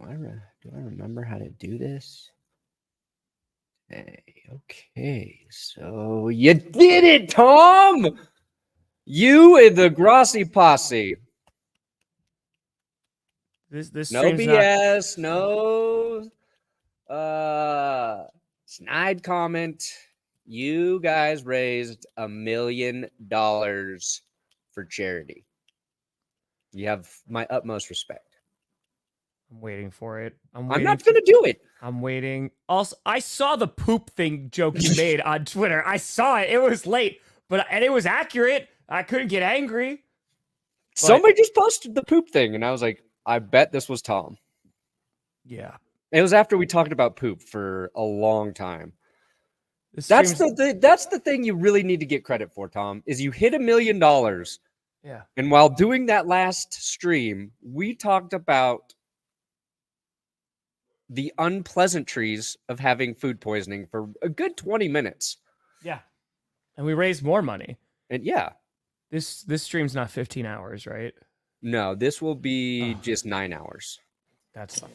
Do I remember how to do this? Hey, okay. So you did it, Tom! You and the Grossi posse. This No stream's BS, no snide comment. You guys raised $1 million for charity. You have my utmost respect. I'm waiting for it. I'm not gonna do it. I'm waiting. Also, I saw the poop thing joke you made on Twitter. I saw it. It was late, and it was accurate. I couldn't get angry. Somebody just posted the poop thing, and I was like, I bet this was Tom. Yeah. It was after we talked about poop for a long time. That's the thing you really need to get credit for, Tom, is you hit $1 million. Yeah. And while doing that last stream, we talked about the unpleasantries of having food poisoning for a good 20 minutes. Yeah. And we raised more money. And yeah. This stream's not 15 hours, right? No, this will be just 9 hours. That's funny.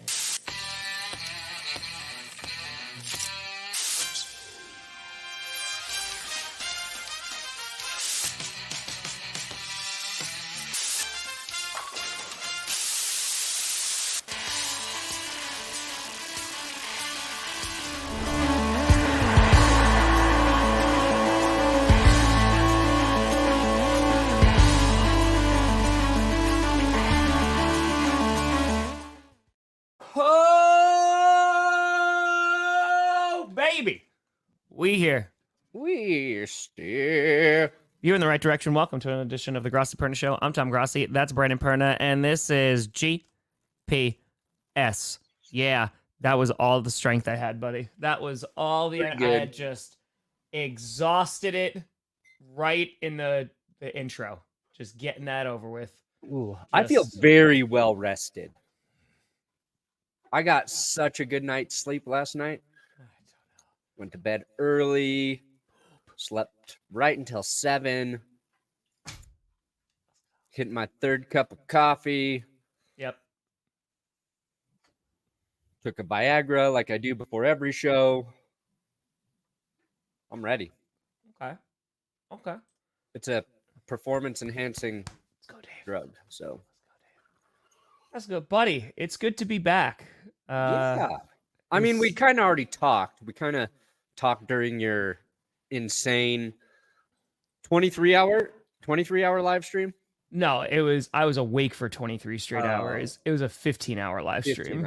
We here. We're still. You're in the right direction. Welcome to an edition of the Grossi Perna Show. I'm Tom Grossi. That's Brandon Perna. And this is GPS. Yeah, that was all the strength I had, buddy. That was all the... I had just exhausted it right in the intro. Just getting that over with. Ooh, I feel very well rested. I got such a good night's sleep last night. Went to bed early, slept right until 7. Hit my 3rd cup of coffee. Yep. Took a Viagra like I do before every show. I'm ready. Okay. It's a performance-enhancing drug, so. That's good, buddy. It's good to be back. Yeah. I mean, we kind of already talked. We kind of talked during your insane 23-hour live stream. No, I was awake for 23 straight hours. It was a 15-hour live stream.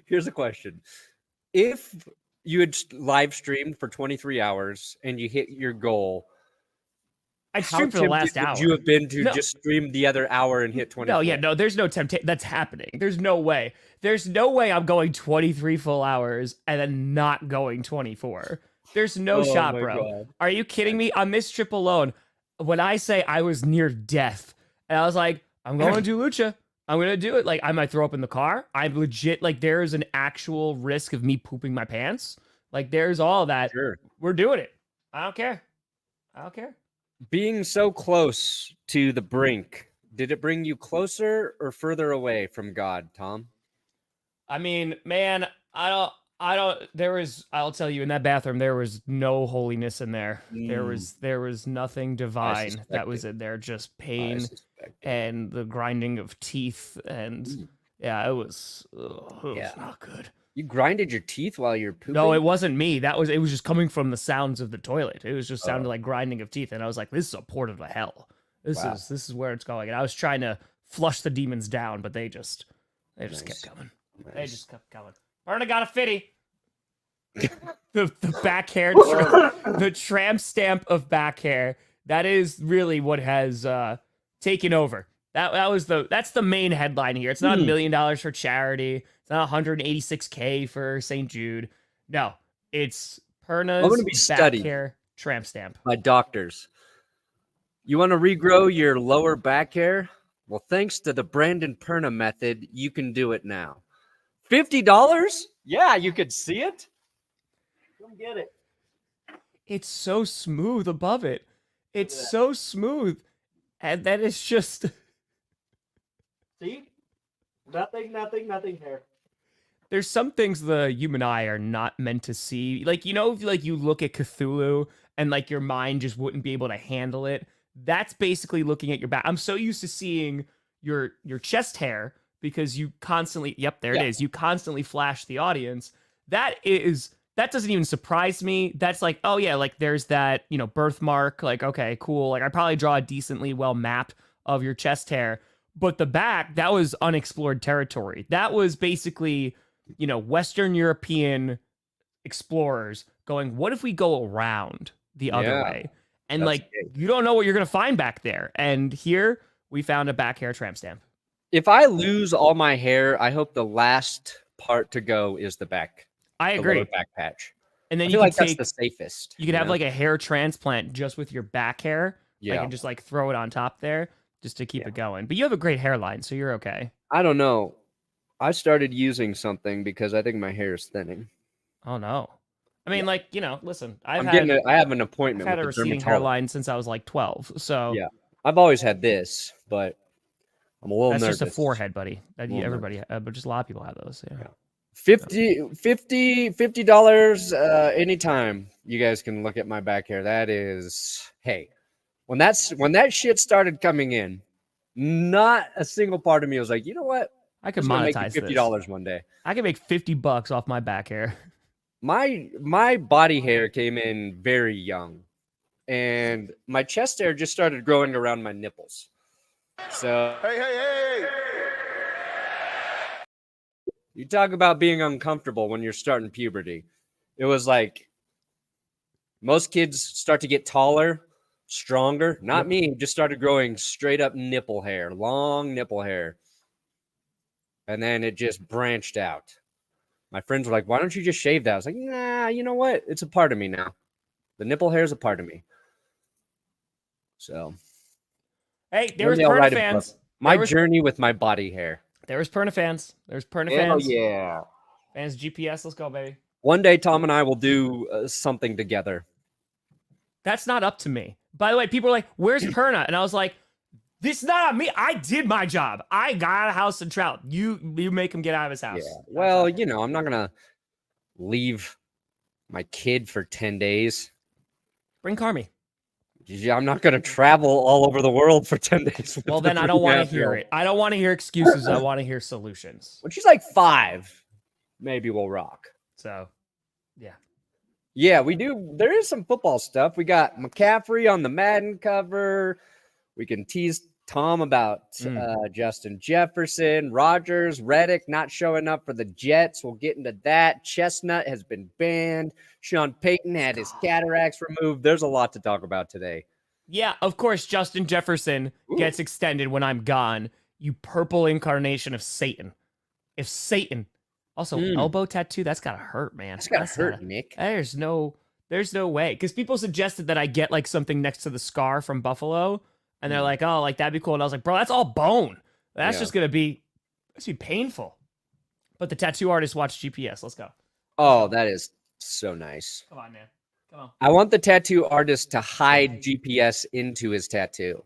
Here's a question. If you had live streamed for 23 hours and you hit your goal, I'd stream for the last hour. Would you have been to just stream the other hour and hit 24? No, there's no temptation. That's happening. There's no way. There's no way I'm going 23 full hours and then not going 24. There's no shot, bro. God. Are you kidding me? On this trip alone, when I say I was near death, and I was like, I'm going to do lucha. I'm going to do it. Like, I might throw up in the car. I'm legit, like, there's an actual risk of me pooping my pants. Like, there's all that. Sure. We're doing it. I don't care. Being so close to the brink, did it bring you closer or further away from God, Tom? I mean, man, I'll tell you, in that bathroom, there was no holiness in there. There was nothing divine that was in there, just pain and the grinding of teeth. And it was not good. You grinded your teeth while you're pooping? No, it wasn't me. It was just coming from the sounds of the toilet. It was just sounded like grinding of teeth. And I was like, this is a portal to hell. This is where it's going. And I was trying to flush the demons down, but they just kept coming. Nice. They just kept coming. Perna got a fitty. the back hair, the tramp stamp of back hair. That is really what has taken over. That's the main headline here. It's not $1 million for charity. It's not $186K for St. Jude. No, it's Perna's back hair tramp stamp by doctors. You want to regrow your lower back hair? Well, thanks to the Brandon Perna method, you can do it now. $50? Yeah, you could see it. Come get it. It's so smooth above it. It's so smooth. And that is just... See? Nothing here. there's some things the human eye are not meant to see. Like, if like you look at Cthulhu and like your mind just wouldn't be able to handle it. That's basically looking at your back. I'm so used to seeing your chest hair because you constantly, yep, there it is. You constantly flash the audience. That doesn't even surprise me. That's like, oh yeah, like there's that, birthmark. Like, okay, cool. Like I probably draw a decently well mapped of your chest hair. But the back, that was unexplored territory. That was basically, Western European explorers going, what if we go around the other way? And like, you don't know what you're going to find back there. And here we found a back hair tramp stamp. If I lose all my hair, I hope the last part to go is the back. I agree. The back patch. And then I feel like that's the safest. You could have like a hair transplant just with your back hair. Yeah. Like, and just like throw it on top there just to keep it going. But you have a great hairline, so you're okay. I don't know. I started using something because I think my hair is thinning. Oh no. I mean, listen, I have an appointment. I've had a receding hairline since I was like 12. So yeah, I've always had this, but I'm a little nervous. That's just a forehead, buddy. Everybody, but just a lot of people have those. Yeah. $50 anytime you guys can look at my back hair. That is, hey, when that shit started coming in, not a single part of me was like, you know what? I could monetize $50 one day. I could make $50 off my back hair. My body hair came in very young, and my chest hair just started growing around my nipples. So hey. You talk about being uncomfortable when you're starting puberty. It was like most kids start to get taller, stronger. Not me, just started growing straight up nipple hair, long nipple hair. And then it just branched out. My friends were like, why don't you just shave that? I was like, nah, you know what? It's a part of me now. The nipple hair is a part of me. So. Hey, there was Perna fans. My journey with my body hair. There was Perna fans. There's Perna fans. Oh, yeah. Fans GPS. Let's go, baby. One day, Tom and I will do something together. That's not up to me. By the way, people are like, where's Perna? And I was like, this is not on me. I did my job. I got a house in Trout. You make him get out of his house. Yeah. Well, I'm not going to leave my kid for 10 days. Bring Carmi. I'm not going to travel all over the world for 10 days. Well, then I don't want to hear it. I don't want to hear excuses. I want to hear solutions. When she's like 5, maybe we'll rock. So, yeah. Yeah, we do. There is some football stuff. We got McCaffrey on the Madden cover. We can tease Tom about Justin Jefferson, Rodgers, Reddick not showing up for the Jets. We'll get into that. Chestnut has been banned. Sean Payton had his cataracts removed. There's a lot to talk about today. Yeah, of course, Justin Jefferson gets extended when I'm gone. You purple incarnation of Satan. If Satan. Also, elbow tattoo, that's got to hurt, man. That's got to hurt, Nick. There's no way. Because people suggested that I get like something next to the scar from Buffalo. And they're like, oh, like that'd be cool. And I was like, bro, that's all bone. That's just gonna be painful. But the tattoo artist watched GPS. Let's go. Oh, that is so nice. Come on, man. Come on. I want the tattoo artist to hide GPS into his tattoo.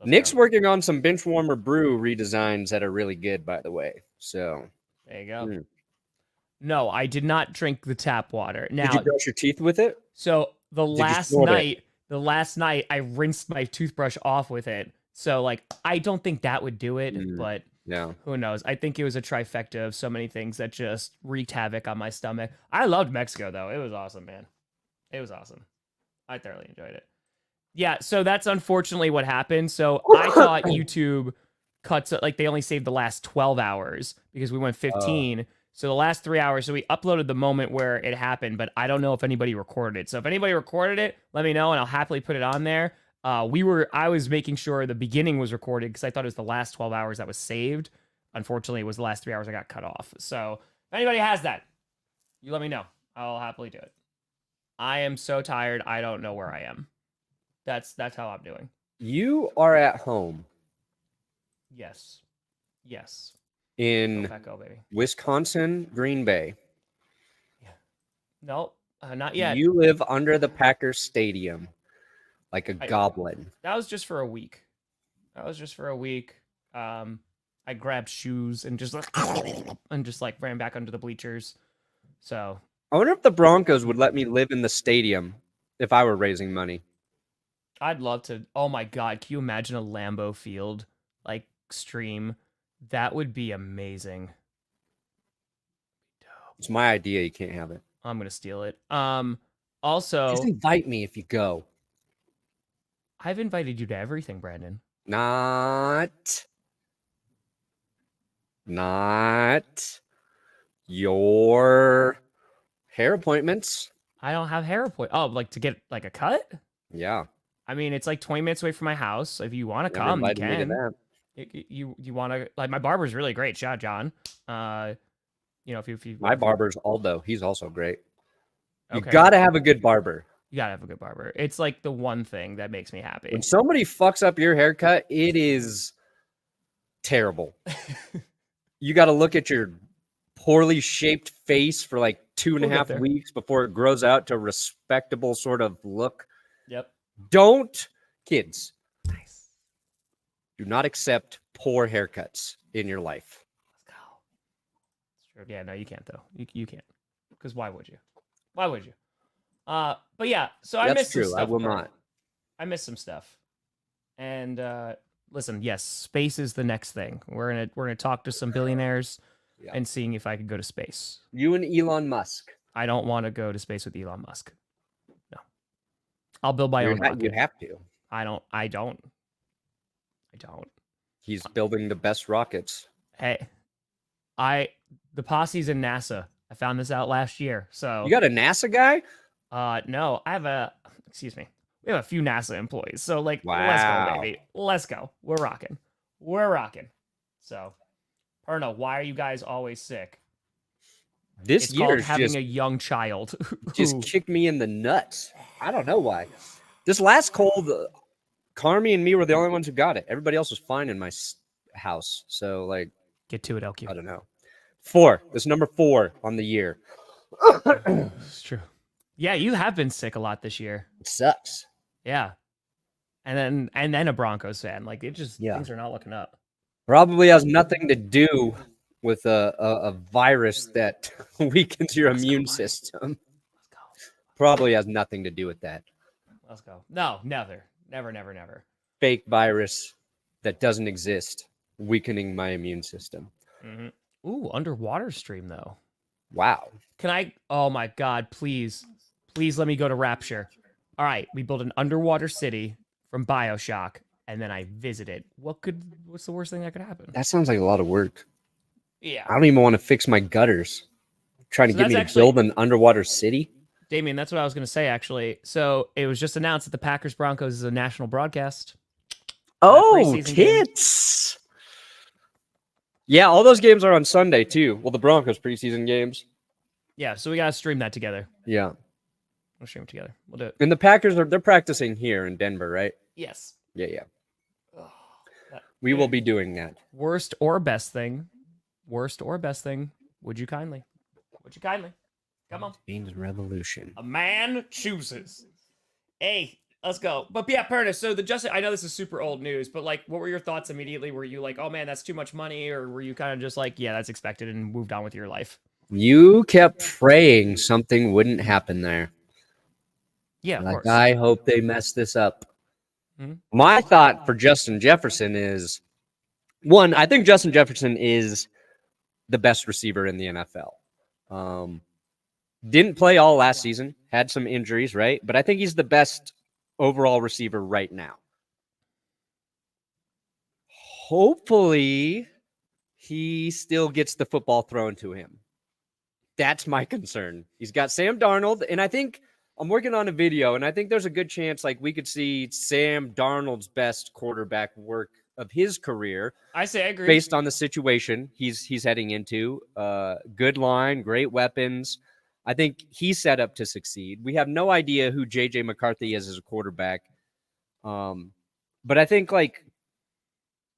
Nick's working on some Benchwarmer Brew redesigns that are really good, by the way. So there you go. No, I did not drink the tap water. Now, did you brush your teeth with it? So the last night I rinsed my toothbrush off with it. So like I don't think that would do it, but who knows? I think it was a trifecta of so many things that just wreaked havoc on my stomach. I loved Mexico though. It was awesome, man. It was awesome. I thoroughly enjoyed it. Yeah, so that's unfortunately what happened. So I thought YouTube cuts like they only saved the last 12 hours because we went 15. So the last 3 hours, so we uploaded the moment where it happened, but I don't know if anybody recorded it. So if anybody recorded it, let me know and I'll happily put it on there. I was making sure the beginning was recorded because I thought it was the last 12 hours that was saved. Unfortunately, it was the last 3 hours I got cut off. So if anybody has that, you let me know. I'll happily do it. I am so tired. I don't know where I am. That's how I'm doing. You are at home. Yes. In Wisconsin, Green Bay. Yeah. No, not yet. You live under the Packers Stadium like a goblin. That was just for a week. I grabbed shoes and just like ran back under the bleachers. So I wonder if the Broncos would let me live in the stadium if I were raising money. I'd love to. Oh my God. Can you imagine a Lambeau Field like stream? That would be amazing. It's my idea. You can't have it. I'm going to steal it. Also, Just invite me if you go. I've invited you to everything, Brandon. Not your hair appointments. I don't have hair appointment. Oh, like to get like a cut? Yeah. I mean, it's like 20 minutes away from my house. If you want to Never come, you invited me to can. that. You want to like my barber's really great. Shout out John. If you My barber's Aldo. He's also great. You okay. gotta have a good barber. You gotta have a good barber. It's like the one thing that makes me happy. When somebody fucks up your haircut, it is terrible. You got to look at your poorly shaped face for like 2.5 weeks before it grows out to a respectable sort of look. Yep. Kids. Nice. Do not accept poor haircuts in your life. Let's go. It's true. Yeah, no, you can't though. You can't. Because why would you? Why would you? But yeah, so I missed some stuff. I will not. I missed some stuff. And listen, yes, space is the next thing. We're gonna talk to some billionaires and seeing if I could go to space. You and Elon Musk. I don't want to go to space with Elon Musk. No. I'll build my own rocket. You have to. I don't. He's building the best rockets. Hey, the posse's in NASA. I found this out last year. So you got a NASA guy? No, excuse me. We have a few NASA employees. So like, wow. Let's go, baby. Let's go. We're rocking. So, Perna, why are you guys always sick? This year is having a young child. Just kicked me in the nuts. I don't know why. This last cold, Carmi and me were the only ones who got it. Everybody else was fine in my house. So like, get to it, LQ. I don't know. 4. This is number 4 on the year. It's true. Yeah, you have been sick a lot this year. It sucks. Yeah. And then a Broncos fan. Like things are not looking up. Probably has nothing to do with a virus that weakens your immune system. Let's go. Probably has nothing to do with that. Let's go. No, never. Fake virus that doesn't exist, weakening my immune system. Mm-hmm. Ooh, underwater stream though. Wow. Can I? Oh my God! Please let me go to Rapture. All right, we built an underwater city from BioShock, and then I visited. What's the worst thing that could happen? That sounds like a lot of work. Yeah. I don't even want to fix my gutters. Trying to get me to build an underwater city. Damien, that's what I was going to say, actually. So it was just announced that the Packers Broncos is a national broadcast. Oh, tits. Yeah, all those games are on Sunday, too. Well, the Broncos preseason games. Yeah, so we got to stream that together. Yeah. We'll stream it together. We'll do it. And the Packers, they're practicing here in Denver, right? Yes. Yeah. We will be doing that. Worst or best thing. Would you kindly? Come on. Beans Revolution. A man chooses. Hey, let's go. But yeah, Perna, so I know this is super old news, but like, what were your thoughts immediately? Were you like, oh man, that's too much money? Or were you kind of just like, yeah, that's expected and moved on with your life? You kept praying something wouldn't happen there. Yeah, of course. I hope they mess this up. Mm-hmm. My thought for Justin Jefferson is, one, I think Justin Jefferson is the best receiver in the NFL. Didn't play all last season, had some injuries, right? But I think he's the best overall receiver right now. Hopefully, he still gets the football thrown to him. That's my concern. He's got Sam Darnold, and I think I'm working on a video, and I think there's a good chance like we could see Sam Darnold's best quarterback work of his career. I agree. Based on the situation he's heading into. Good line, great weapons. I think he's set up to succeed. We have no idea who J.J. McCarthy is as a quarterback. But I think like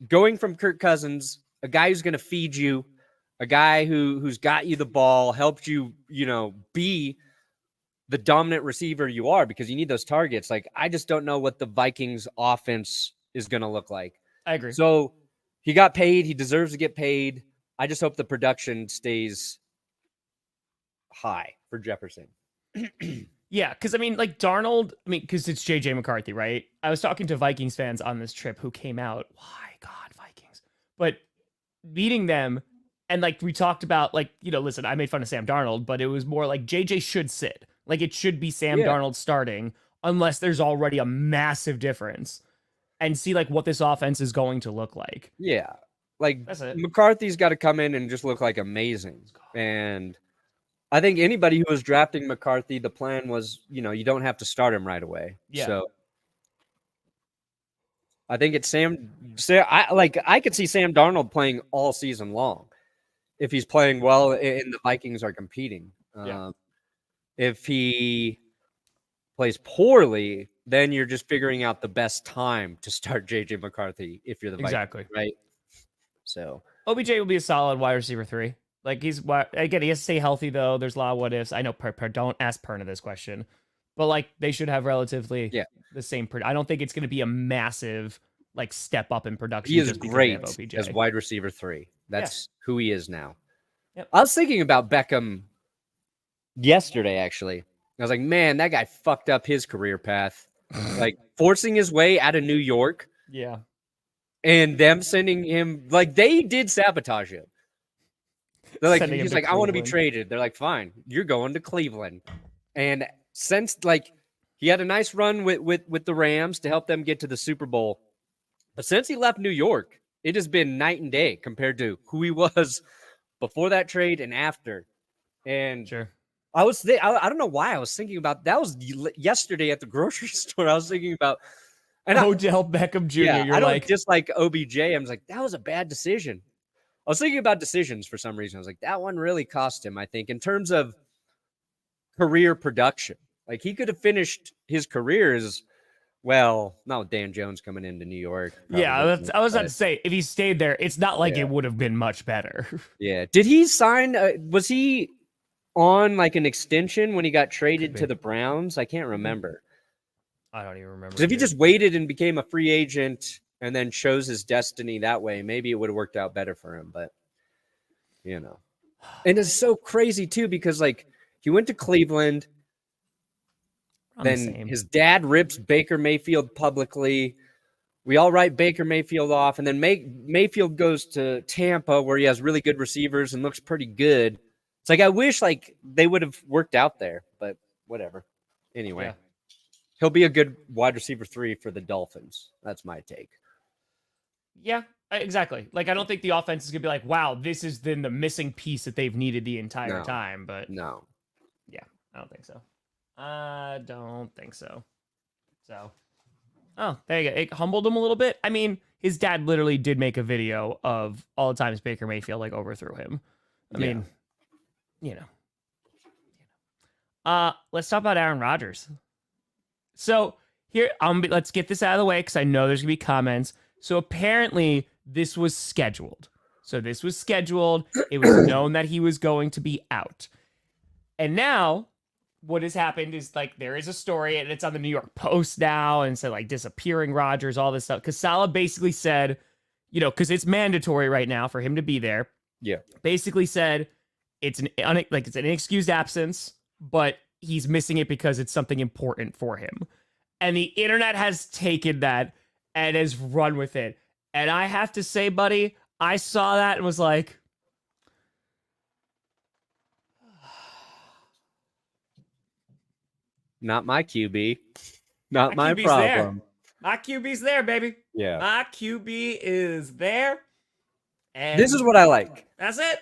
going from Kirk Cousins, a guy who's going to feed you, a guy who's got you the ball, helped you, be the dominant receiver you are because you need those targets. Like, I just don't know what the Vikings offense is going to look like. I agree. So he got paid. He deserves to get paid. I just hope the production stays high for Jefferson. Yeah, because I mean, like Darnold, because it's JJ McCarthy, right? I was talking to Vikings fans on this trip who came out. Why, God, Vikings? But beating them, and like we talked about, like, listen, I made fun of Sam Darnold, but it was more like JJ should sit. Like it should be Sam Darnold starting, unless there's already a massive difference, and see like what this offense is going to look like. Yeah, like McCarthy's got to come in and just look like amazing, and I think anybody who was drafting McCarthy, the plan was, you don't have to start him right away. Yeah. So I think it's I could see Sam Darnold playing all season long if he's playing well and the Vikings are competing. If he plays poorly, then you're just figuring out the best time to start JJ McCarthy if you're the Vikings, right? So OBJ will be a solid wide receiver 3. Like he has to stay healthy though. There's a lot of what ifs. I know don't ask Perna this question, but like they should have relatively the same. I don't think it's going to be a massive like step up in production. He is great as wide receiver 3. That's who he is now. Yep. I was thinking about Beckham yesterday, actually. I was like, man, that guy fucked up his career path, like forcing his way out of New York. Yeah. And them sending him, like they did sabotage him. They're like, he's like, I want to be traded. They're like, fine, you're going to Cleveland. And since like he had a nice run with the Rams to help them get to the Super Bowl, but since he left New York, it has been night and day compared to who he was before that trade and after. And I don't know why I was thinking about that. Was yesterday at the grocery store. I was thinking about Odell Beckham Jr. I don't dislike OBJ. I was like, that was a bad decision. I was thinking about decisions for some reason. I was like, that one really cost him, I think, in terms of career production. Like, he could have finished his career as, well, not with Dan Jones coming into New York. Yeah, I was about to say, if he stayed there, it's not like it would have been much better. Yeah. Did he sign, was he on, like, an extension when he got traded to the Browns? I can't remember. I don't even remember. Because if he just waited and became a free agent and then chose his destiny that way, maybe it would have worked out better for him. But, and it's so crazy, too, because, like, he went to Cleveland. Then his dad rips Baker Mayfield publicly. We all write Baker Mayfield off. And then Mayfield goes to Tampa, where he has really good receivers and looks pretty good. It's like, I wish, like, they would have worked out there. But whatever. Anyway. He'll be a good wide receiver 3 for the Dolphins. That's my take. Yeah, exactly. Like, I don't think the offense is going to be like, wow, this is then the missing piece that they've needed the entire time. But no. Yeah, I don't think so. I don't think so. So, oh, there you go. It humbled him a little bit. I mean, his dad literally did make a video of all the times Baker Mayfield, like, overthrew him. I mean, let's talk about Aaron Rodgers. So here, let's get this out of the way because I know there's gonna be comments. So apparently this was scheduled. It was known that he was going to be out. And now what has happened is like there is a story and it's on the New York Post now and said like disappearing Rodgers, all this stuff. Because Saleh basically said, because it's mandatory right now for him to be there. Yeah. Basically said it's an inexcused absence, but he's missing it because it's something important for him. And the internet has taken that and has run with it. And I have to say, buddy, I saw that and was like, not my QB. Not my problem. My QB's there, baby. Yeah. My QB is there. And this is what I like. That's it.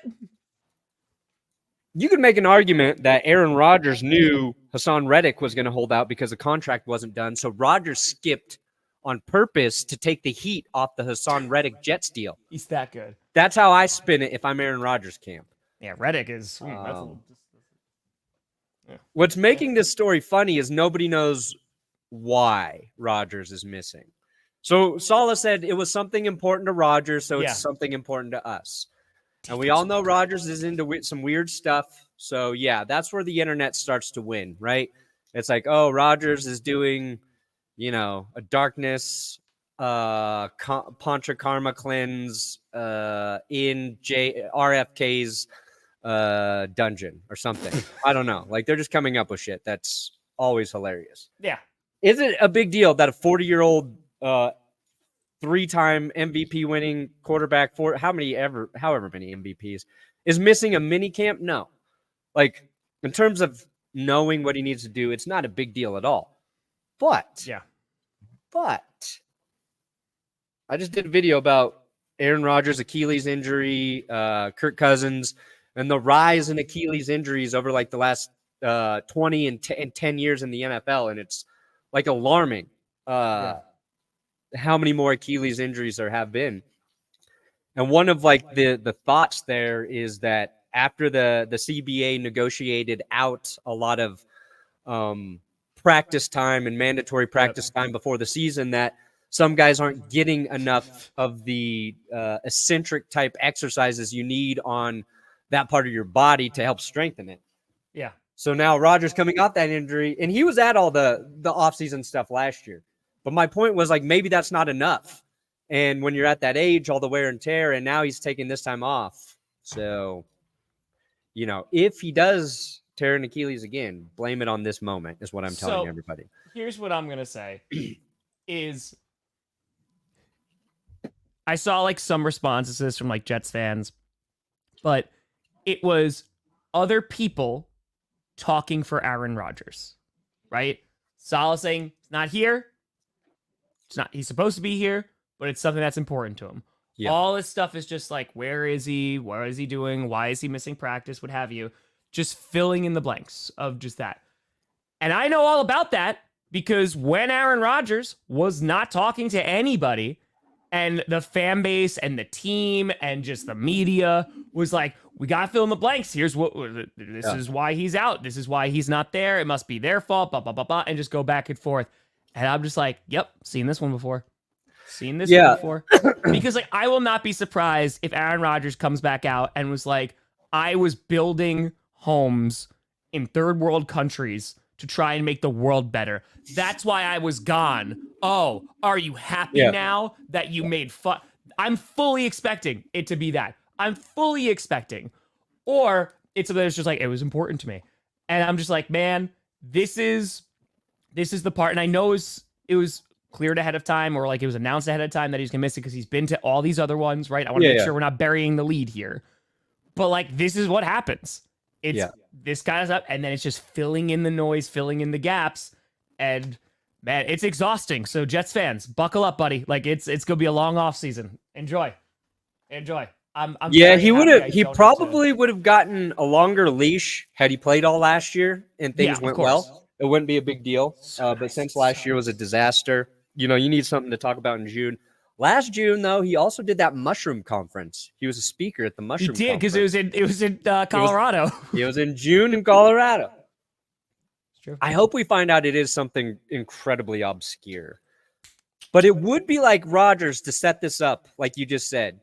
You could make an argument that Aaron Rodgers knew Hassan Reddick was going to hold out because the contract wasn't done. So Rodgers skipped on purpose to take the heat off the Hassan Reddick Jets deal. He's that good. That's how I spin it if I'm Aaron Rodgers' camp. Yeah, Reddick is... What's making this story funny is nobody knows why Rodgers is missing. So Saleh said it was something important to Rodgers, so it's something important to us. And we all know Rodgers is into some weird stuff. So, yeah, that's where the internet starts to win, right? It's like, oh, Rodgers is doing, a darkness Pancha Karma cleanse in RFK's dungeon or something. I don't know. Like, they're just coming up with shit that's always hilarious. Yeah. Is it a big deal that a 40-year-old 3-time MVP winning quarterback, for however many MVPs, is missing a mini camp? No. Like, in terms of knowing what he needs to do, it's not a big deal at all. But I just did a video about Aaron Rodgers' Achilles injury, Kirk Cousins, and the rise in Achilles injuries over like the last 20 and 10 years in the NFL. And it's like alarming how many more Achilles injuries there have been. And one of like the thoughts there is that after the CBA negotiated out a lot of practice time and mandatory practice time before the season, that some guys aren't getting enough of the eccentric type exercises you need on that part of your body to help strengthen it. Yeah. So now Rodgers coming off that injury, and he was at all the offseason stuff last year. But my point was, like, maybe that's not enough. And when you're at that age, all the wear and tear, and now he's taking this time off. So, you know, if he does tear an Achilles again, blame it on this moment is what I'm telling everybody. Here's what I'm going to say is I saw like some responses from like Jets fans, but it was other people talking for Aaron Rodgers, right? Saleh saying it's not here. It's not, he's supposed to be here, but it's something that's important to him. Yeah. All this stuff is just like, where is he? What is he doing? Why is he missing practice? What have you? Just filling in the blanks of just that. And I know all about that because when Aaron Rodgers was not talking to anybody and the fan base and the team and just the media was like, we got to fill in the blanks. Here's what, this is why he's out. This is why he's not there. It must be their fault, blah, blah, blah, blah, and just go back and forth. And I'm just like, yep, seen this one before. Seen this one before. Because like, I will not be surprised if Aaron Rodgers comes back out and was like, I was building homes in third world countries to try and make the world better. That's why I was gone. Oh, are you happy now that you made fun? I'm fully expecting it to be that. I'm fully expecting. Or it's something that's just like, it was important to me. And I'm just like, man, this is the part. And I know it was cleared ahead of time, or like it was announced ahead of time that he's gonna miss it because he's been to all these other ones, right? I want to make sure we're not burying the lead here. But like, this is what happens. It's this guy's up, and then it's just filling in the noise, filling in the gaps, and man, it's exhausting. So Jets fans, buckle up, buddy. Like it's gonna be a long off season. Enjoy. I'm he probably would have gotten a longer leash had he played all last year and things went well. It wouldn't be a big deal. But since last year was a disaster, you know, you need something to talk about in June. Last June, though, he also did that mushroom conference. He was a speaker at the mushroom conference. He did, because it was in Colorado. It was in June in Colorado. It's true. I hope we find out it is something incredibly obscure. But it would be like Rodgers to set this up, like you just said,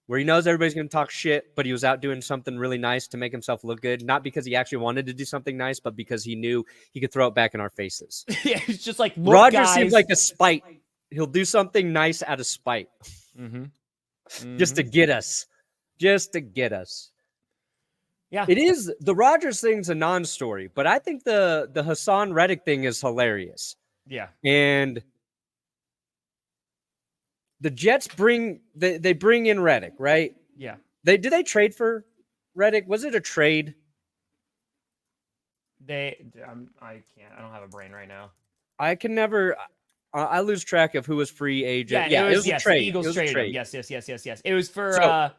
where he knows everybody's going to talk shit, but he was out doing something really nice to make himself look good. Not because he actually wanted to do something nice, but because he knew he could throw it back in our faces. Yeah, it's just like, look, Rodgers guys. seems like a spite. He'll do something nice out of spite. Just to get us. Just to get us. Yeah. It is. The Rodgers thing's a non-story, but I think the Hassan Reddick thing is hilarious. Yeah. And the Jets bring in Reddick, right? Yeah. Did they trade for Reddick? Was it a trade? I can't. I don't have a brain right now. I can never. I lose track of who was free agent. Yeah, it was a trade. The Eagles traded him. Yes. It was for. So,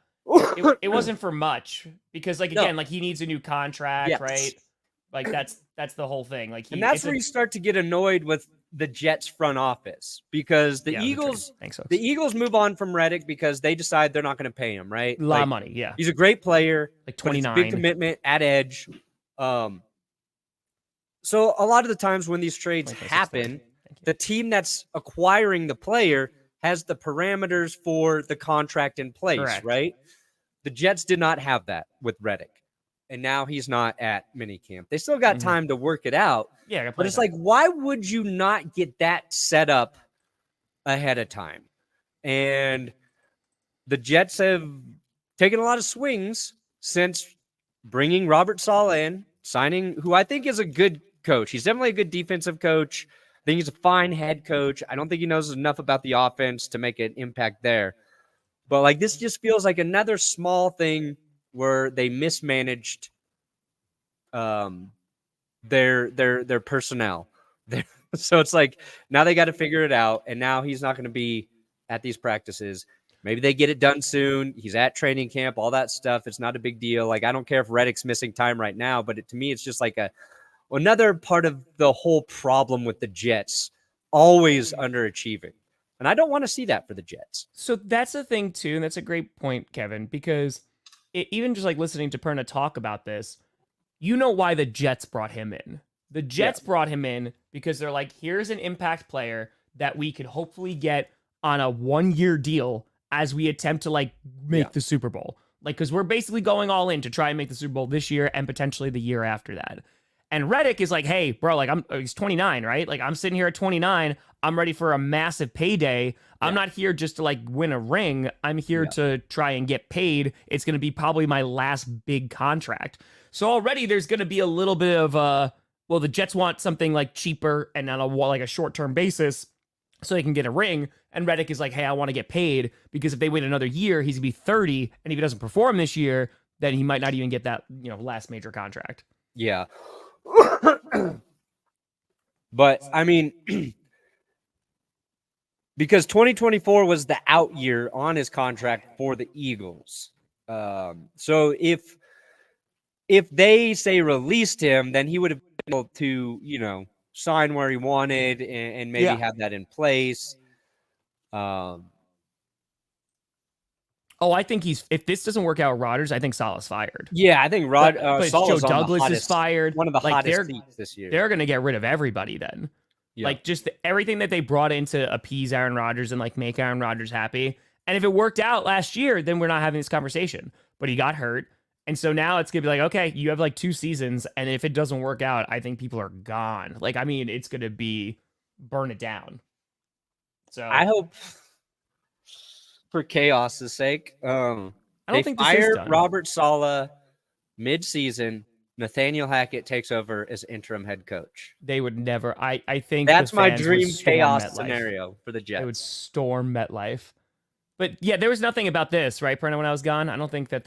it wasn't for much because, like, again, like he needs a new contract, right? Like that's the whole thing. Like, and that's where you start to get annoyed with the Jets front office because the Eagles move on from Reddick because they decide they're not going to pay him, right? A lot of money, yeah. He's a great player, like 29, big commitment at edge. So a lot of the times when these trades happen, the team that's acquiring the player has the parameters for the contract in place, right? The Jets did not have that with Reddick. And now he's not at minicamp. They still got time to work it out. Yeah, but it's like, why would you not get that set up ahead of time. And the Jets have taken a lot of swings since bringing Robert Saleh in, signing who I think is a good coach. He's definitely a good defensive coach. I think he's a fine head coach. I don't think he knows enough about the offense to make an impact there. But like this just feels like another small thing where they mismanaged their personnel. So it's like now they got to figure it out, and now he's not going to be at these practices. Maybe they get it done soon. He's at training camp, all that stuff. It's not a big deal. Like I don't care if Reddick's missing time right now, but to me, it's just like another part of the whole problem with the Jets, always underachieving. And I don't want to see that for the Jets. So that's the thing too, and that's a great point, Kevin, because even just like listening to Perna talk about this, you know why the Jets brought him in. The Jets brought him in because they're like, here's an impact player that we could hopefully get on a 1-year deal as we attempt to like make the Super Bowl. Like, because we're basically going all in to try and make the Super Bowl this year and potentially the year after that. And Reddick is like, hey, bro, like he's 29, right? Like I'm sitting here at 29. I'm ready for a massive payday. I'm not here just to like win a ring. I'm here to try and get paid. It's going to be probably my last big contract. So already there's going to be a little bit of well, the Jets want something like cheaper and on a short-term basis so they can get a ring. And Reddick is like, hey, I want to get paid because if they wait another year, he's going to be 30. And if he doesn't perform this year, then he might not even get that, last major contract. Yeah. But I mean, because 2024 was the out year on his contract for the Eagles. So if they say released him, then he would have been able to, sign where he wanted and maybe have that in place. I think if this doesn't work out with Rodgers, I think Saleh's fired. Yeah, I think but Saleh's Joe Douglas is fired. One of the hottest seats this year. They're going to get rid of everybody then. Yeah. Like just everything that they brought in to appease Aaron Rodgers and like make Aaron Rodgers happy. And if it worked out last year, then we're not having this conversation. But he got hurt. And so now it's going to be like, okay, you have like 2 seasons. And if it doesn't work out, I think people are gone. Like, I mean, it's going to be burn it down. So I hope for chaos's sake, I don't think they this is fire done. Robert Saleh mid-season. Nathaniel Hackett takes over as interim head coach. They would never. I think that's my fans dream would storm chaos MetLife. scenario for the Jets. They would storm MetLife. But yeah, there was nothing about this, right, Perna, when I was gone? I don't think that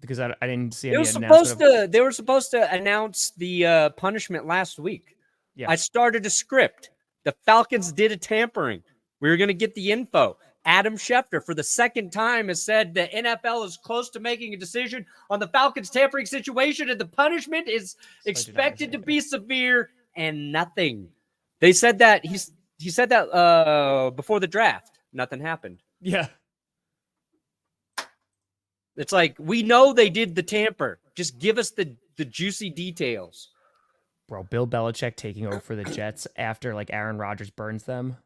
because I didn't see any announcement. They were supposed to announce the punishment last week. Yeah. I started a script. The Falcons did a tampering. We were going to get the info. Adam Schefter, for the second time, has said the NFL is close to making a decision on the Falcons tampering situation, and the punishment is expected to be severe, and nothing. They said that he said that before the draft. Nothing happened. Yeah. It's like, we know they did the tamper. Just give us the juicy details. Bro, Bill Belichick taking over for the Jets after like Aaron Rodgers burns them.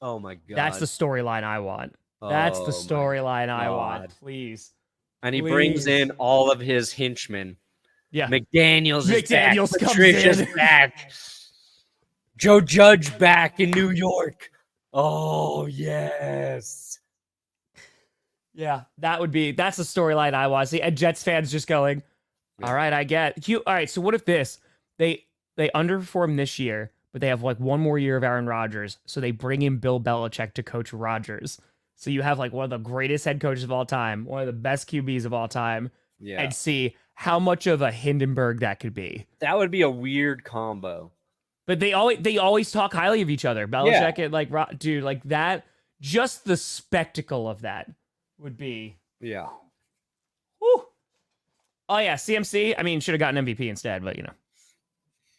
Oh my God. That's the storyline I want. That's the storyline I want. Please. And he brings in all of his henchmen. Yeah. McDaniels is back. Comes Patricia's in. back. Joe Judge back in New York. Oh, yes. Yeah, that's the storyline I want to see. And Jets fans just going, all right, I get you. All right, so what if they underperform this year, but they have like one more year of Aaron Rodgers, so they bring in Bill Belichick to coach Rodgers. So you have like one of the greatest head coaches of all time, one of the best QBs of all time, and see how much of a Hindenburg that could be. That would be a weird combo. But they always talk highly of each other. Belichick and like dude, like that. Just the spectacle of that would be. Yeah. Whew. Oh yeah, CMC. I mean, should have gotten MVP instead, but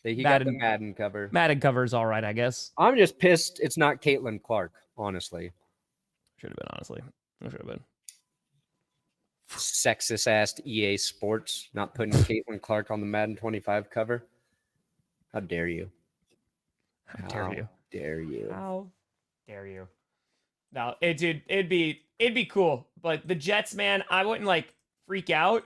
he got the Madden cover. Madden cover is all right, I guess. I'm just pissed it's not Caitlin Clark, honestly. Should have been, honestly. It should have been. Sexist ass EA Sports not putting Caitlin Clark on the Madden 25 cover. How dare you? How dare you? How dare you? No, it'd be cool. But the Jets, man, I wouldn't like freak out.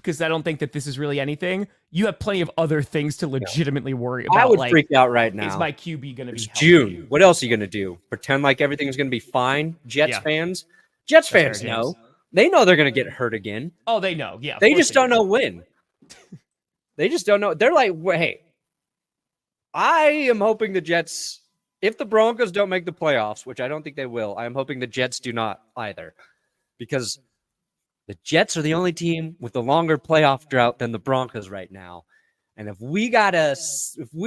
because I don't think that this is really anything. You have plenty of other things to legitimately worry about. I would like, freak out right now. Is my QB going to be healthy? June. What else are you going to do? Pretend like everything's going to be fine? Jets fans? Jets fans know. They know they're going to get hurt again. Oh, they know. Yeah. They just don't know when. They just don't know. They're like, hey, I am hoping the Jets, if the Broncos don't make the playoffs, which I don't think they will, I am hoping the Jets do not either. Because the Jets are the only team with a longer playoff drought than the Broncos right now. And if we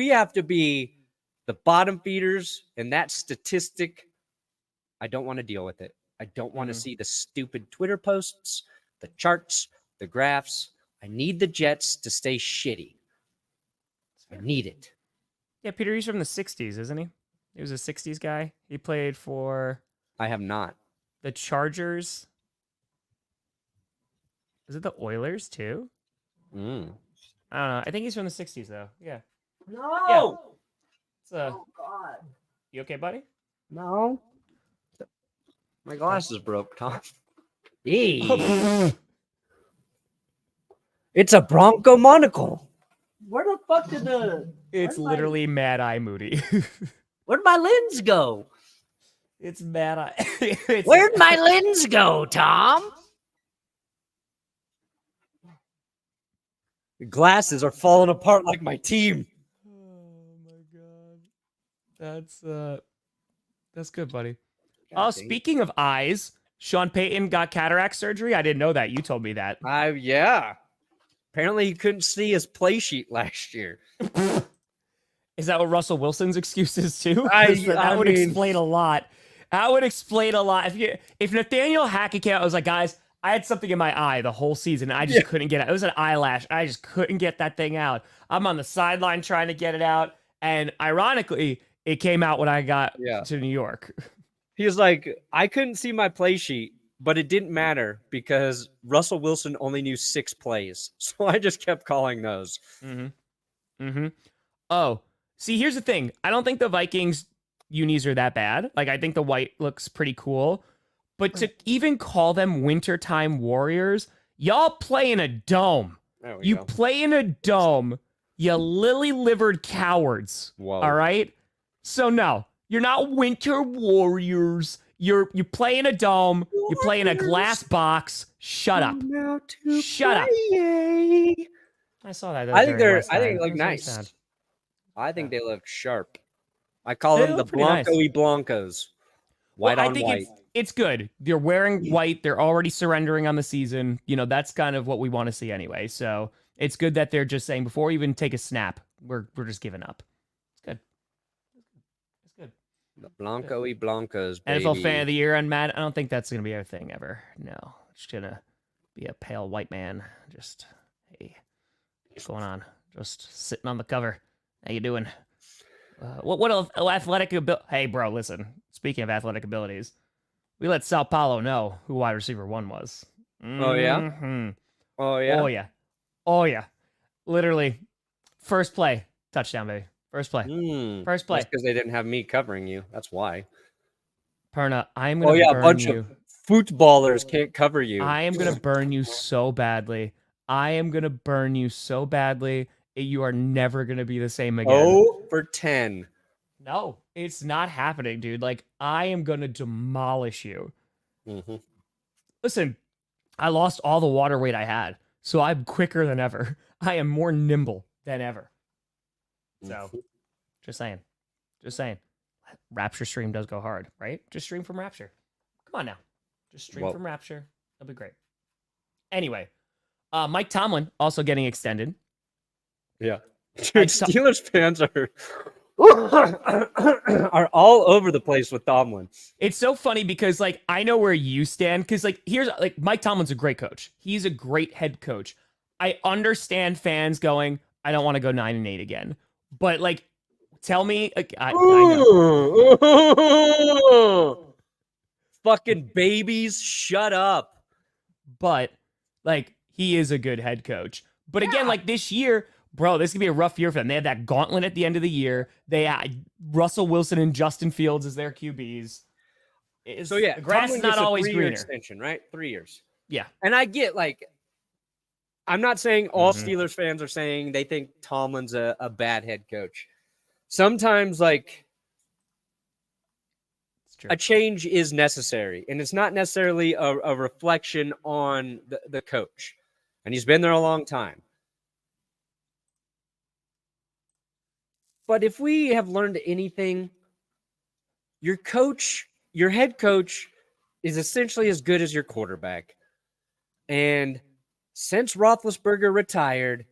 have to be the bottom feeders in that statistic, I don't want to deal with it. I don't want to see the stupid Twitter posts, the charts, the graphs. I need the Jets to stay shitty. I need it. Yeah, Peter, he's from the 60s, isn't he? He was a 60s guy. He played for... I have not. The Chargers. Is it the Oilers, too? I don't know. I think he's from the 60s, though. Yeah. No! Yeah. Oh, God. You okay, buddy? No. My glasses broke, Tom. It's a Bronco monocle. Where the fuck did It's literally Mad Eye Moody. Where'd my lens go? It's Mad Eye. Where'd my lens go, Tom? The glasses are falling apart like my team. Oh my god. That's good, buddy. Speaking of eyes, Sean Payton got cataract surgery. I didn't know that. You told me that. Yeah. Apparently he couldn't see his play sheet last year. Is that what Russell Wilson's excuse is too? That would explain a lot. That would explain a lot. If Nathaniel Hackett came out, I was like, guys, I had something in my eye the whole season. I just couldn't get it. It was an eyelash. I just couldn't get that thing out. I'm on the sideline trying to get it out. And ironically, it came out when I got to New York. He was like, I couldn't see my play sheet, but it didn't matter because Russell Wilson only knew 6 plays. So I just kept calling those. Oh, see, here's the thing. I don't think the Vikings unis are that bad. Like, I think the white looks pretty cool. But to even call them wintertime warriors, y'all play in a dome. You play in a dome, you lily-livered cowards. Whoa. All right? So no, you're not winter warriors. You play in a dome. You play in a glass box. Shut up. Shut up. I saw that. I think look nice. I think they look sharp. I call them the Blanco-y Blancos. White on white. It's good. They're wearing white. They're already surrendering on the season. You know, that's kind of what we want to see anyway. So it's good that they're just saying before we even take a snap, we're just giving up. It's good. It's good. The Blanco-y Blancos, baby. NFL Fan of the Year on Madden. I don't think that's going to be our thing ever. No. It's going to be a pale white man. Just, hey, what's going on? Just sitting on the cover. How you doing? What athletic ability? Hey, bro, listen. Speaking of athletic abilities, we let Sao Paulo know who wide receiver 1 was. Oh, yeah? Mm-hmm. Oh, yeah? Oh, yeah. Oh, yeah. Literally, first play, touchdown, baby. First play. First play. That's because they didn't have me covering you. That's why. Perna, I'm going to burn you. A bunch of footballers can't cover you. I am going to burn you so badly. I am going to burn you so badly. You are never going to be the same again. 0 for 10. No, it's not happening, dude. Like, I am going to demolish you. Listen, I lost all the water weight I had, so I'm quicker than ever. I am more nimble than ever. So, just saying. Just saying. Rapture stream does go hard, right? Just stream from Rapture. Come on now. Just stream from Rapture. That'll be great. Anyway, Mike Tomlin also getting extended. Yeah. Dude, Steelers fans are all over the place with Tomlin. It's so funny because, like, I know where you stand because, like, here's, like, Mike Tomlin's a great coach. He's a great head coach. I understand fans going, I don't want to go 9-8 again. But, like, tell me, like, I know. Fucking babies, shut up. But, like, he is a good head coach. But again, like, this year, bro, this is going to be a rough year for them. They had that gauntlet at the end of the year. They had Russell Wilson and Justin Fields as their QBs. So, yeah, the grass is not always greener. Extension, right? 3 years. Yeah. And I get, like, I'm not saying all Mhm. Steelers fans are saying they think Tomlin's a bad head coach. Sometimes, like, It's true. a change is necessary, and it's not necessarily a reflection on the coach. And he's been there a long time. But if we have learned anything, your head coach is essentially as good as your quarterback. And since Roethlisberger retired,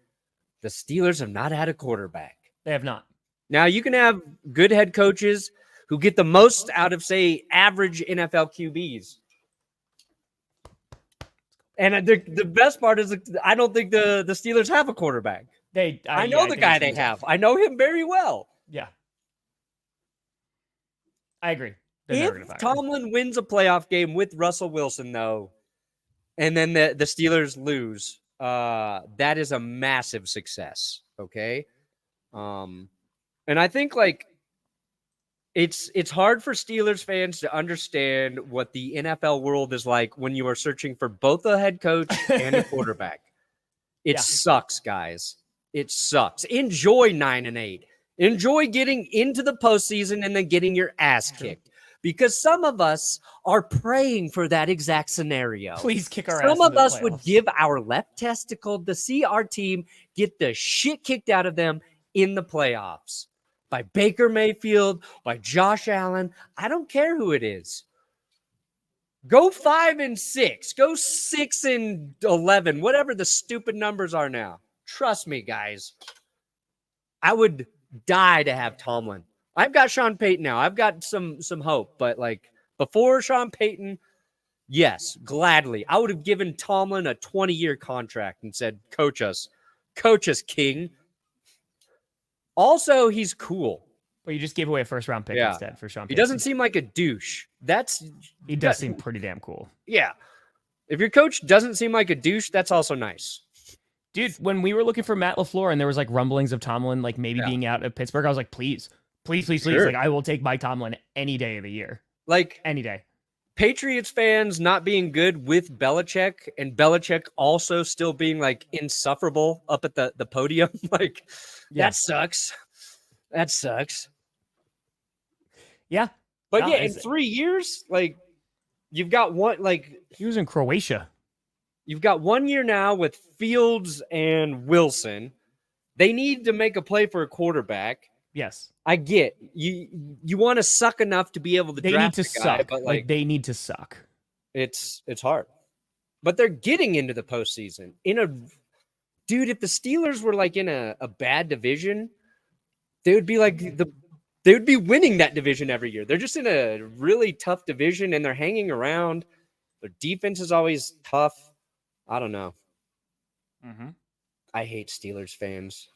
the Steelers have not had a quarterback. They have not. Now, you can have good head coaches who get the most out of, say, average NFL QBs. And the best part is I don't think the Steelers have a quarterback. I know the guy they have. I know him very well. Yeah. I agree. They're never gonna If fire him. Tomlin wins a playoff game with Russell Wilson, though, and then the Steelers lose, that is a massive success. Okay. And I think, like, it's hard for Steelers fans to understand what the NFL world is like when you are searching for both a head coach and a quarterback. It sucks, guys. It sucks. Enjoy 9-8. Enjoy getting into the postseason and then getting your ass kicked. Because some of us are praying for that exact scenario. Please kick our ass. Some of us playoffs. would give our left testicle to see our team get the shit kicked out of them in the playoffs. By Baker Mayfield, by Josh Allen. I don't care who it is. Go 5-6. Go 6-11. Whatever the stupid numbers are now. Trust me, guys. I would die to have Tomlin. I've got Sean Payton now. I've got some hope. But, like, before Sean Payton, yes, gladly. I would have given Tomlin a 20-year contract and said, coach us. Coach us, King. Also, he's cool. But you just gave away a first-round pick instead for Sean Payton. He doesn't seem like a douche. He does seem pretty damn cool. Yeah. If your coach doesn't seem like a douche, that's also nice. Dude, when we were looking for Matt LaFleur and there was, like, rumblings of Tomlin, like, maybe being out of Pittsburgh, I was like, please. Sure. Like, I will take Mike Tomlin any day of the year. Like, any day. Patriots fans not being good with Belichick and Belichick also still being, like, insufferable up at the podium. Like, that sucks. That sucks. Yeah. But in 3 years, like, you've got one, like, he was in Croatia. You've got 1 year now with Fields and Wilson. They need to make a play for a quarterback. Yes. I get you want to suck enough to be able to draft a guy, suck. but, like, they need to suck. It's hard. But they're getting into the postseason. Dude, if the Steelers were, like, in a bad division, they would be like they would be winning that division every year. They're just in a really tough division and they're hanging around. Their defense is always tough. I don't know. Mm-hmm. I hate Steelers fans.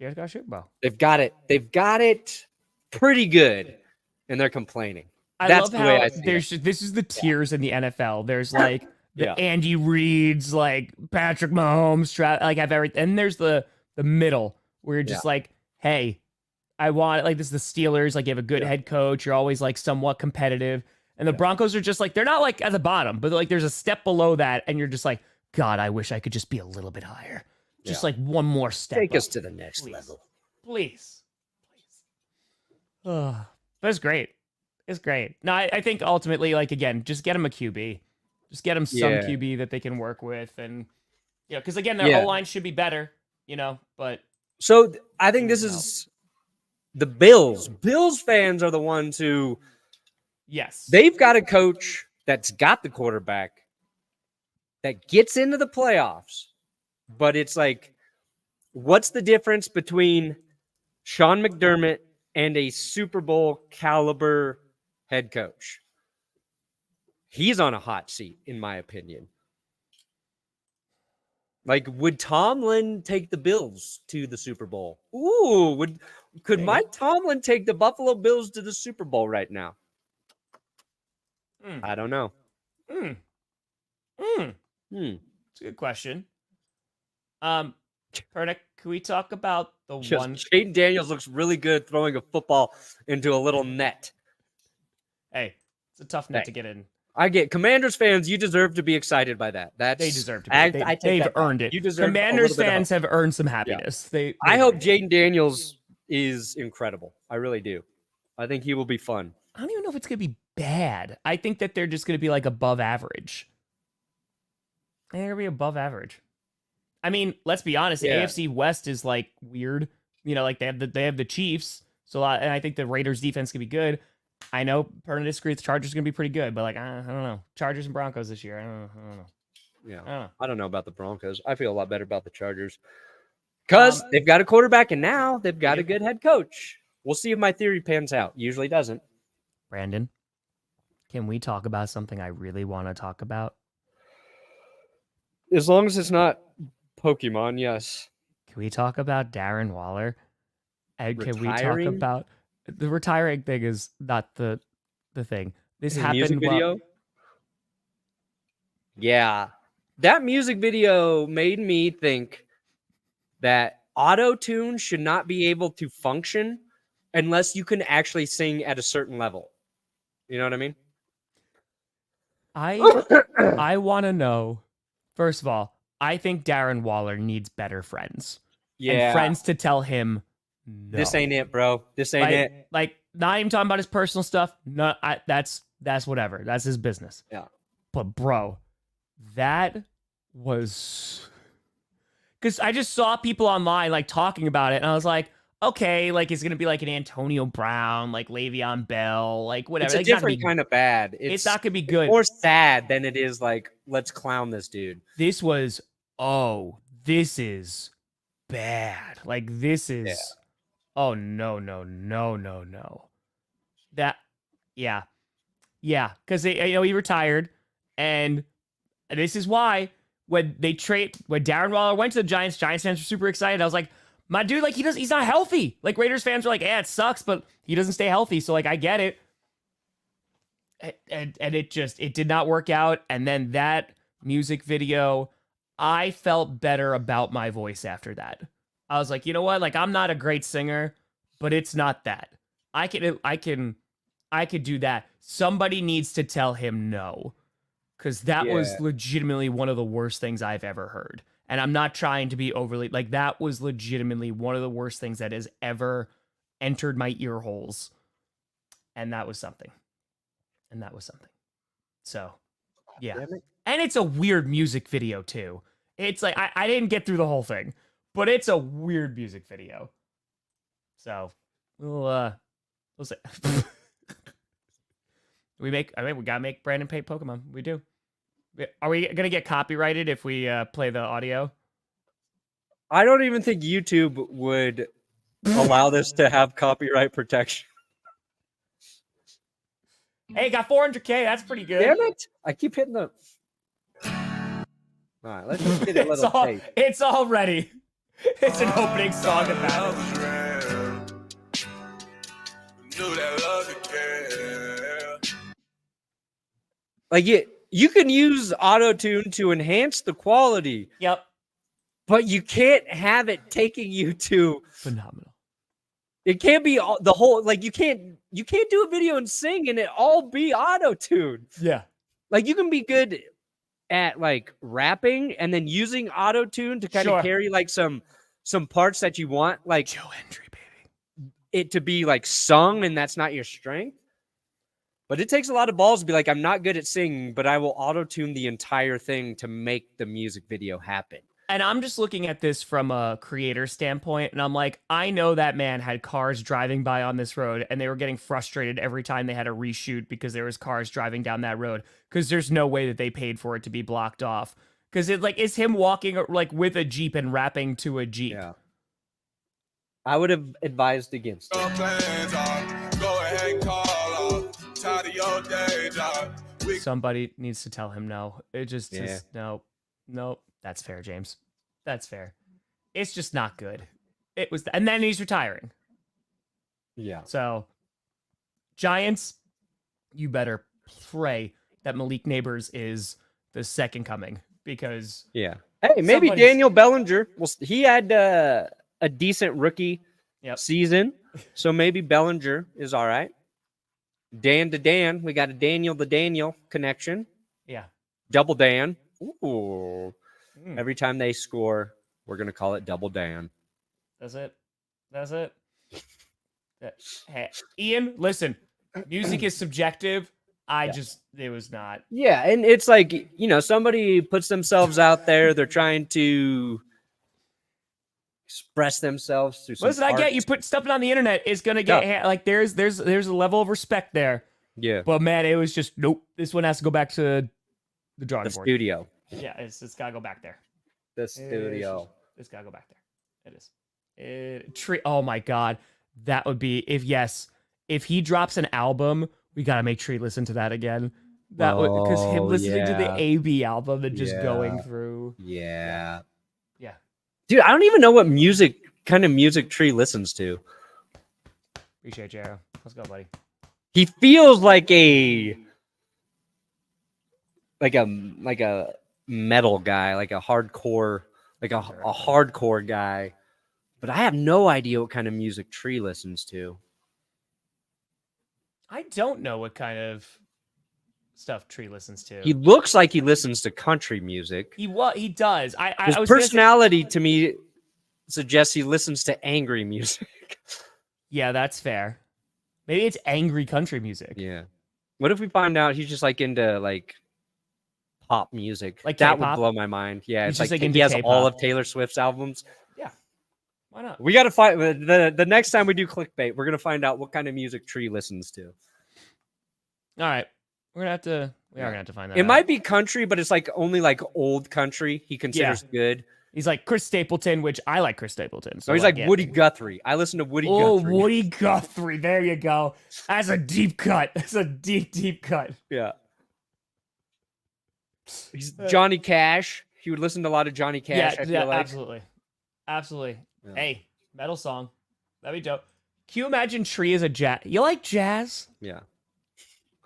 Steelers got a Super Bowl. They've got it. They've got it pretty good, and they're complaining. That's the way I see it. This is the tiers in the NFL. There's, like, the Andy Reid's, like, Patrick Mahomes, like, have everything. And there's the middle where you're just like, hey, I want, like, this is the Steelers. Like, you have a good head coach. You're always, like, somewhat competitive. And the Broncos are just like, they're not, like, at the bottom, but, like, there's a step below that. And you're just like, God, I wish I could just be a little bit higher. Just like one more step. Take us to the next level. Please. But it's great. It's great. No, I think ultimately, like, again, just get him a QB. Just get him some QB that they can work with. And, because, again, their O-line should be better, but. So I think this is the Bills. Bills fans are the ones who. Yes. They've got a coach that's got the quarterback that gets into the playoffs. But it's like, what's the difference between Sean McDermott and a Super Bowl caliber head coach? He's on a hot seat, in my opinion. Like, would Tomlin take the Bills to the Super Bowl? Ooh, could Mike Tomlin take the Buffalo Bills to the Super Bowl right now? I don't know. It's a good question. Perna, can we talk about the one? Jaden Daniels looks really good throwing a football into a little net. Hey, it's a tough net to get in. I get Commanders fans. You deserve to be excited by that. They deserve to be. They've earned it. You deserve Commanders fans have earned some happiness. Yeah. I hope Jaden Daniels is incredible. I really do. I think he will be fun. I don't even know if it's going to be bad. I think that they're just going to be like above average. I think they're going to be above average. I mean, let's be honest. The AFC West is like weird. You know, like they have the Chiefs. So, and I think the Raiders defense can be good. I know Perna disagrees. The Chargers are going to be pretty good, but like, I don't know. Chargers and Broncos this year. I don't know. Yeah. I don't know about the Broncos. I feel a lot better about the Chargers because they've got a quarterback and now they've got a good head coach. We'll see if my theory pans out. Usually doesn't. Brandon, can we talk about something I really want to talk about? As long as it's not Pokemon, yes. Can we talk about Darren Waller? And can we talk about the retiring thing is not the thing. This happened. Music video? Yeah. That music video made me think that auto-tune should not be able to function unless you can actually sing at a certain level. You know what I mean? I want to know, first of all, I think Darren Waller needs better friends. Yeah. And friends to tell him, no. This ain't it, bro. This ain't it. Like, not even talking about his personal stuff. No, that's whatever. That's his business. Yeah. But, bro, that was... Because I just saw people online, like, talking about it, and I was like, okay, like, it's going to be like an Antonio Brown, like Le'Veon Bell, like, whatever. It's a different kind of bad. It's not going to be good. It's more sad than it is like, let's clown this dude. This was, this is bad. Like, this is, no. That, yeah. Because, he retired, and this is why when Darren Waller went to the Giants fans were super excited. I was like, my dude, like, he's not healthy. Like, Raiders fans were like, yeah, it sucks, but he doesn't stay healthy. So, like, I get it. And it did not work out. And then that music video, I felt better about my voice after that. I was like, you know what? Like, I'm not a great singer, but it's not that. I could do that. Somebody needs to tell him no. Because that was legitimately one of the worst things I've ever heard. And I'm not trying to be overly, like, that was legitimately one of the worst things that has ever entered my ear holes. And that was something. So, yeah. And it's a weird music video, too. It's like, I didn't get through the whole thing, but it's a weird music video. So, we'll see. we gotta make Brandon paint Pokemon. We do. Are we gonna get copyrighted if we play the audio? I don't even think YouTube would allow this to have copyright protection. Hey, got 400K. That's pretty good. Damn it! I keep hitting the. All right, let's just get a little tape. It's all ready. It's an opening song of Madden. Like you can use auto-tune to enhance the quality. Yep. But you can't have it taking you to phenomenal. It can't be the whole, like, you can't do a video and sing and it all be auto-tune. Yeah. Like, you can be good at, like, rapping and then using auto-tune to kind of carry, like, some parts that you want, like Joe Hendry, baby, it to be, like, sung, and that's not your strength. But it takes a lot of balls to be like, I'm not good at singing, but I will auto-tune the entire thing to make the music video happen. And I'm just looking at this from a creator standpoint, and I'm like, I know that man had cars driving by on this road, and they were getting frustrated every time they had a reshoot because there was cars driving down that road, because there's no way that they paid for it to be blocked off. Because it's him walking, like, with a Jeep and rapping to a Jeep. Yeah. I would have advised against it. Go ahead, call off. Tired of your day job. Somebody needs to tell him no. It just no. That's fair, James. That's fair. It's just not good. It was, and then he's retiring. Yeah. So, Giants, you better pray that Malik Neighbors is the second coming, because hey, maybe Daniel Bellinger. Well, he had a decent rookie season, so maybe Bellinger is all right. Dan to Dan. We got a Daniel to Daniel connection. Yeah. Double Dan. Ooh. Mm. Every time they score, we're going to call it Double Dan. That's it. Hey, Ian, listen. Music is subjective. It was not. Yeah, and it's like, somebody puts themselves out there. They're trying to express themselves through some Listen, I get you put stuff on the internet. It's gonna get like there's a level of respect there. Yeah, but man, it was just nope. This one has to go back to the drawing board. Studio. Yeah, it's gotta go back there. The studio. It's gotta go back there. It is. Oh my god, that would be if he drops an album, we gotta make Tree listen to that again. That would because him listening to the AB album and just going through. Yeah. Yeah. Dude, I don't even know what kind of music Tree listens to. Appreciate you, Arrow. Let's go, buddy. He feels like a metal guy, like a hardcore, like a hardcore guy. But I have no idea what kind of music Tree listens to. I don't know what kind of stuff Tree listens to. He looks like he listens to country music. He does. His personality to me suggests he listens to angry music. Yeah, that's fair. Maybe it's angry country music. Yeah. What if we find out he's just like into like pop music? Like that K-pop? would blow my mind. Yeah, He's it's just, like like, he into has all K-pop. of Taylor Swift's albums. Yeah. Why not? We got to find the next time we do clickbait. We're gonna find out what kind of music Tree listens to. All right. We are gonna have to find that. It out. might be country, but it's like only like old country he considers good. He's like Chris Stapleton, which I like Chris Stapleton. So he's like Woody Guthrie. I listen to Woody Guthrie. Oh, Woody Guthrie. There you go. That's a deep cut. That's a deep cut. Yeah. He's Johnny Cash. He would listen to a lot of Johnny Cash. I feel like. Absolutely. Yeah. Hey, metal song. That'd be dope. Can you imagine Tree as a jazz? You like jazz? Yeah.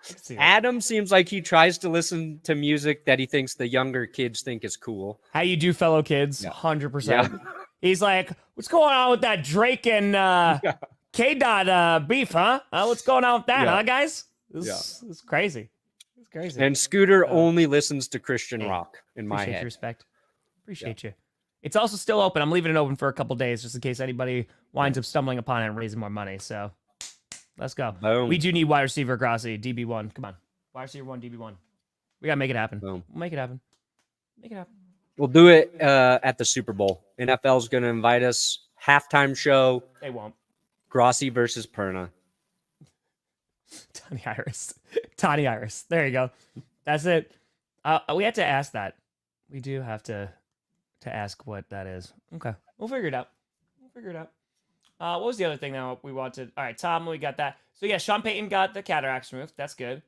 Let's see that. Adam seems like he tries to listen to music that he thinks the younger kids think is cool. How you do, fellow kids? Yeah. 100%. Yeah. He's like, what's going on with that Drake and K-Dot beef, huh? What's going on with that, huh, guys? This is crazy. It's crazy. And Scooter only listens to Christian rock in my Appreciate head. your respect. Appreciate you. It's also still open. I'm leaving it open for a couple days just in case anybody winds up stumbling upon it and raising more money. So let's go. Boom. We do need wide receiver Grossi, DB1. Come on. Wide receiver 1, DB1. We got to make it happen. Boom. We'll make it happen. Make it happen. We'll do it at the Super Bowl. NFL's going to invite us. Halftime show. They won't. Grossi versus Perna. Tony Iris. There you go. That's it. We had to ask that. We do have to ask what that is. Okay. We'll figure it out. What was the other thing that we wanted? All right, Tom, we got that. So, yeah, Sean Payton got the cataracts removed. That's good.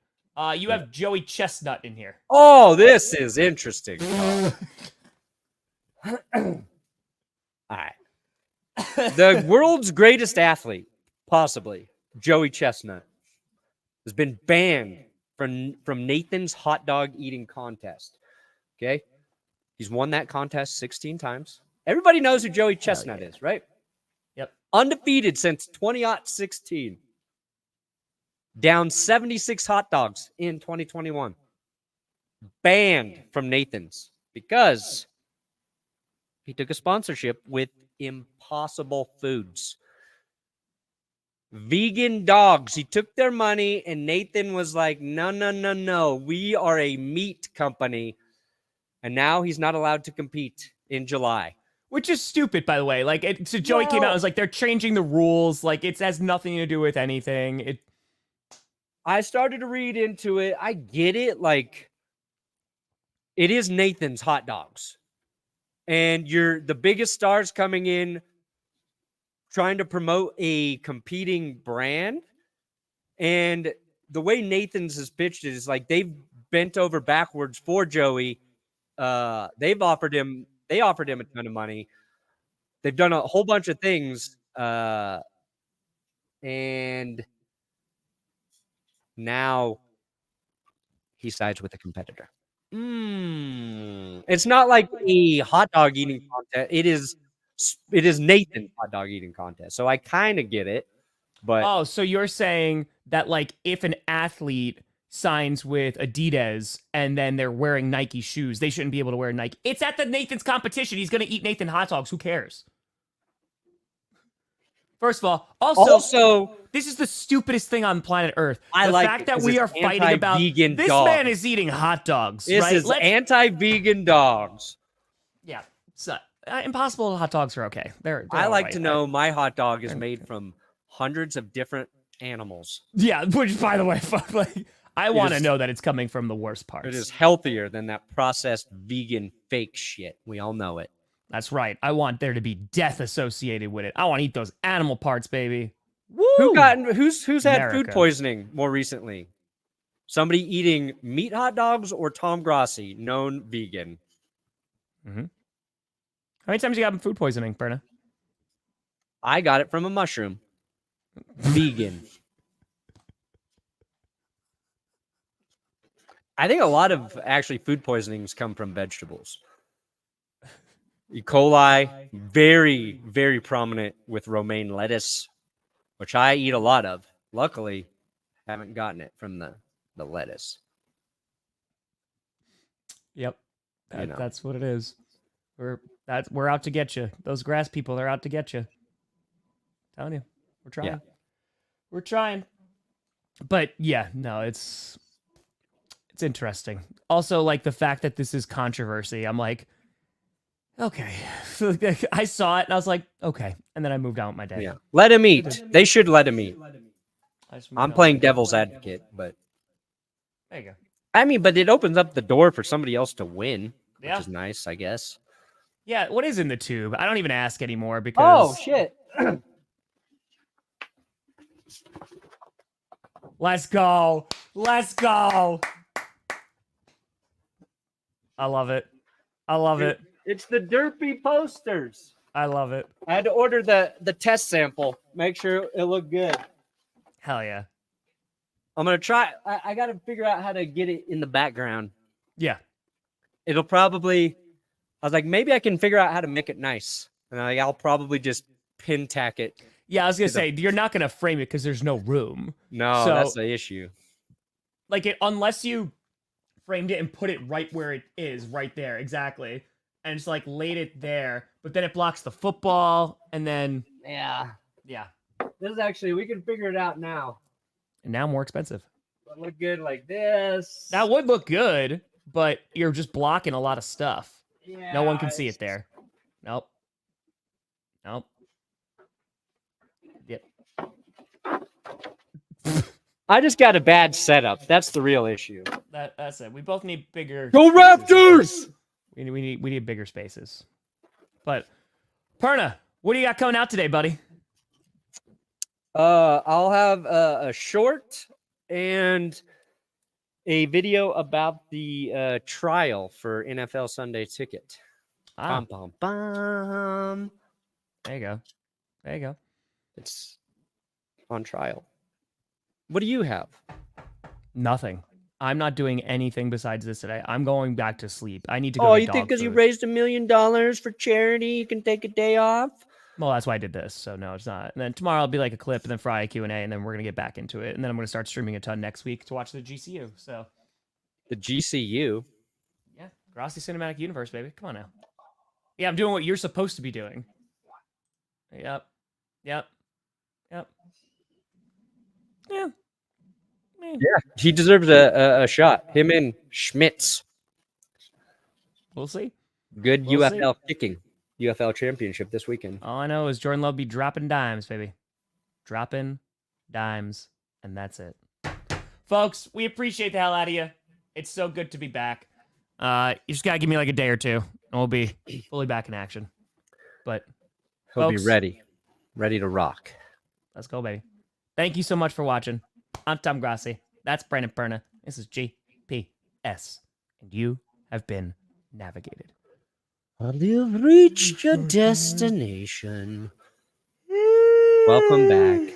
You have Joey Chestnut in here. Oh, this is interesting. All right. The world's greatest athlete, possibly, Joey Chestnut, has been banned from Nathan's hot dog eating contest. Okay? He's won that contest 16 times. Everybody knows who Joey Chestnut is, right? Yep. Undefeated since 2016. Down 76 hot dogs in 2021. Banned from Nathan's because he took a sponsorship with Impossible Foods. Vegan dogs. He took their money and Nathan was like, no. We are a meat company. And now he's not allowed to compete in July. Which is stupid, by the way. Like, so Joey came out and was like, they're changing the rules. Like, it has nothing to do with anything. I started to read into it. I get it. Like, it is Nathan's hot dogs. And you're the biggest stars coming in trying to promote a competing brand. And the way Nathan's has pitched it is like they've bent over backwards for Joey. They offered him a ton of money. They've done a whole bunch of things. And now he sides with a competitor. It's not like a hot dog eating contest. It is Nathan's hot dog eating contest. So I kind of get it. But oh, so you're saying that like if an athlete signs with Adidas and then they're wearing Nike shoes, they shouldn't be able to wear Nike. It's at the Nathan's competition. He's going to eat Nathan hot dogs. Who cares? First of all, also, this is the stupidest thing on planet Earth. The fact that we are fighting about this man is eating hot dogs. This is anti-vegan dogs. Yeah, so, Impossible hot dogs are okay. They're I like to know my hot dog is made from hundreds of different animals. Yeah, which by the way, I want to know that it's coming from the worst parts. It is healthier than that processed vegan fake shit. We all know it. That's right. I want there to be death associated with it. I want to eat those animal parts, baby. Woo! Who's had food poisoning more recently? Somebody eating meat hot dogs or Tom Grossi, known vegan? Mm-hmm. How many times you got food poisoning, Perna? I got it from a mushroom. Vegan. I think a lot of actually food poisonings come from vegetables. E. coli, very, very prominent with romaine lettuce, which I eat a lot of. Luckily, haven't gotten it from the lettuce. Yep, that's what it is. We're out to get you. Those grass people, they're out to get you. Telling you, we're trying. Yeah. We're trying. But yeah, no, it's interesting. Also, like the fact that this is controversy. I'm like, okay. I saw it and I was like, okay. And then I moved on with my day. Yeah. Let him eat. They should let him eat. I'm playing devil's advocate, but there you go. I mean, but it opens up the door for somebody else to win, which is nice, I guess. Yeah, what is in the tube? I don't even ask anymore because oh shit. Let's go. Let's go. I love it. I love it. It's the derpy posters. I love it. I had to order the test sample. Make sure it looked good. Hell yeah. I'm going to try. I got to figure out how to get it in the background. Yeah. It'll probably, I was like, maybe I can figure out how to make it nice. And I'll probably just pin tack it. Yeah, I was going to say, you're not going to frame it because there's no room. No, that's the issue. Like, unless you framed it and put it right where it is, right there, exactly. And just, like, laid it there. But then it blocks the football, and then... Yeah. Yeah. This is actually, we can figure it out now. And now more expensive. It'll look good like this. That would look good, but you're just blocking a lot of stuff. Yeah, no one can see it there. Nope. Nope. Yep. I just got a bad setup. That's the real issue. That's it. We both need bigger. Go Raptors! We need bigger spaces. But Perna, what do you got coming out today, buddy? I'll have a short and a video about the trial for NFL Sunday Ticket. Bum, bum, bum. There you go. There you go. It's on trial. What do you have? Nothing. I'm not doing anything besides this today. I'm going back to sleep. I need to go. Oh, you think because you raised $1 million for charity, you can take a day off? Well, that's why I did this. So no, it's not. And then tomorrow I'll be like a clip, and then Friday Q&A, and then we're gonna get back into it. And then I'm gonna start streaming a ton next week to watch the GCU. So the GCU? Yeah, Grossi Cinematic Universe, baby. Come on now. Yeah, I'm doing what you're supposed to be doing. Yep. Yep. Yep. Yeah. Yeah, he deserves a shot. Him and Schmitz. We'll see. Good UFL kicking. UFL championship this weekend. All I know is Jordan Love be dropping dimes, baby. Dropping dimes, and that's it. Folks, we appreciate the hell out of you. It's so good to be back. You just got to give me like a day or two, and we'll be fully back in action. But he'll be ready to rock. Let's go, baby. Thank you so much for watching. I'm Tom Grossi. That's Brandon Perna. This is GPS. And you have been navigated. Well, you've reached your destination. Welcome back.